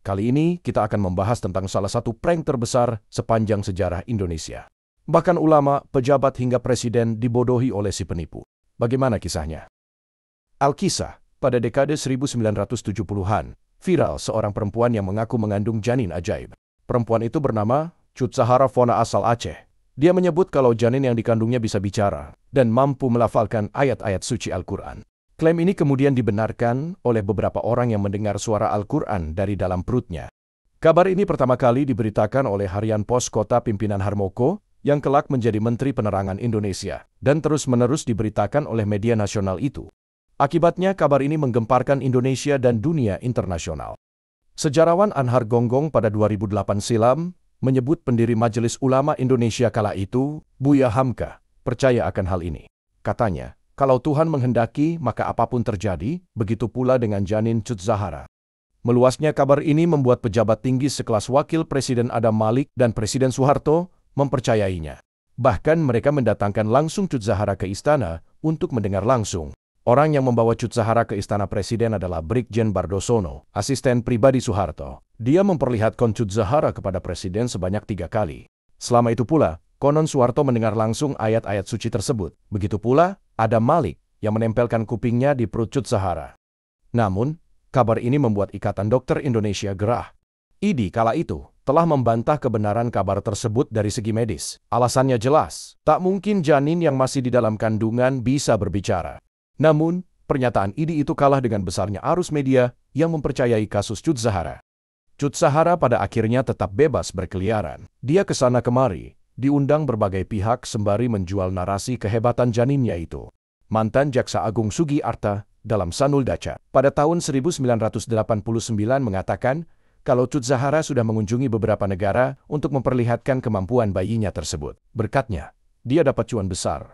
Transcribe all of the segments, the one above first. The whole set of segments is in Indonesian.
Kali ini kita akan membahas tentang salah satu prank terbesar sepanjang sejarah Indonesia. Bahkan ulama, pejabat hingga presiden dibodohi oleh si penipu. Bagaimana kisahnya? Alkisah, pada dekade 1970-an, viral seorang perempuan yang mengaku mengandung janin ajaib. Perempuan itu bernama Cut Zahara Fona asal Aceh. Dia menyebut kalau janin yang dikandungnya bisa bicara dan mampu melafalkan ayat-ayat suci Al-Quran. Klaim ini kemudian dibenarkan oleh beberapa orang yang mendengar suara Al-Quran dari dalam perutnya. Kabar ini pertama kali diberitakan oleh Harian Pos Kota Pimpinan Harmoko yang kelak menjadi Menteri Penerangan Indonesia dan terus-menerus diberitakan oleh media nasional itu. Akibatnya kabar ini menggemparkan Indonesia dan dunia internasional. Sejarawan Anhar Gonggong pada 2008 silam menyebut pendiri Majelis Ulama Indonesia kala itu, Buya Hamka, percaya akan hal ini. Katanya, kalau Tuhan menghendaki, maka apapun terjadi, begitu pula dengan janin Cut Zahara. Meluasnya kabar ini membuat pejabat tinggi sekelas Wakil Presiden Adam Malik dan Presiden Soeharto mempercayainya. Bahkan mereka mendatangkan langsung Cut Zahara ke istana untuk mendengar langsung. Orang yang membawa Cut Zahara ke istana presiden adalah Brigjen Bardosono, asisten pribadi Soeharto. Dia memperlihatkan Cut Zahara kepada presiden sebanyak 3 kali. Selama itu pula, konon Soeharto mendengar langsung ayat-ayat suci tersebut. Begitu pula Adam Malik yang menempelkan kupingnya di perut Cut Zahara. Namun, kabar ini membuat Ikatan Dokter Indonesia gerah. IDI kala itu telah membantah kebenaran kabar tersebut dari segi medis. Alasannya jelas, tak mungkin janin yang masih di dalam kandungan bisa berbicara. Namun, pernyataan IDI itu kalah dengan besarnya arus media yang mempercayai kasus Cut Zahara. Cut Zahara pada akhirnya tetap bebas berkeliaran. Dia kesana kemari, diundang berbagai pihak sembari menjual narasi kehebatan janinnya itu. Mantan Jaksa Agung Sugi Arta dalam Sanul Daca pada tahun 1989 mengatakan kalau Cut Zahara sudah mengunjungi beberapa negara untuk memperlihatkan kemampuan bayinya tersebut. Berkatnya, dia dapat cuan besar.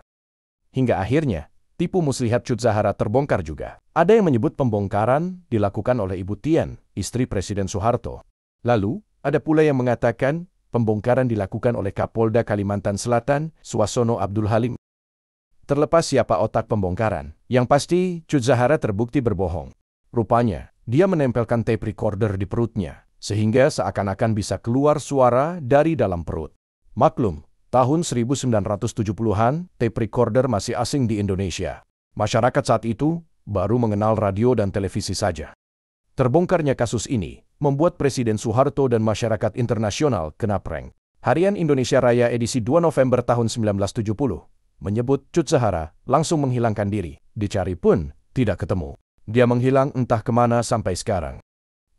Hingga akhirnya, tipu muslihat Cut Zahara terbongkar juga. Ada yang menyebut pembongkaran dilakukan oleh Ibu Tien, istri Presiden Soeharto. Lalu, ada pula yang mengatakan pembongkaran dilakukan oleh Kapolda Kalimantan Selatan, Suasono Abdul Halim. Terlepas siapa otak pembongkaran, yang pasti Cut Zahara terbukti berbohong. Rupanya, dia menempelkan tape recorder di perutnya, sehingga seakan-akan bisa keluar suara dari dalam perut. Maklum, tahun 1970-an, tape recorder masih asing di Indonesia. Masyarakat saat itu baru mengenal radio dan televisi saja. Terbongkarnya kasus ini membuat Presiden Soeharto dan masyarakat internasional kena prank. Harian Indonesia Raya edisi 2 November tahun 1970 menyebut Cut Zahara langsung menghilangkan diri. Dicari pun tidak ketemu. Dia menghilang entah kemana sampai sekarang.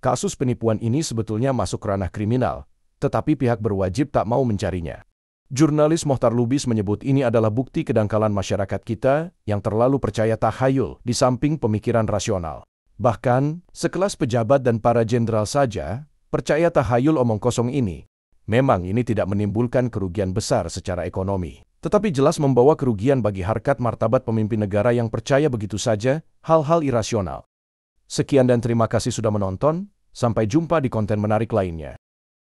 Kasus penipuan ini sebetulnya masuk ranah kriminal, tetapi pihak berwajib tak mau mencarinya. Jurnalis Mohtar Lubis menyebut ini adalah bukti kedangkalan masyarakat kita yang terlalu percaya tahayul di samping pemikiran rasional. Bahkan, sekelas pejabat dan para jenderal saja percaya tahayul omong kosong ini. Memang ini tidak menimbulkan kerugian besar secara ekonomi, tetapi jelas membawa kerugian bagi harkat martabat pemimpin negara yang percaya begitu saja hal-hal irasional. Sekian dan terima kasih sudah menonton, sampai jumpa di konten menarik lainnya.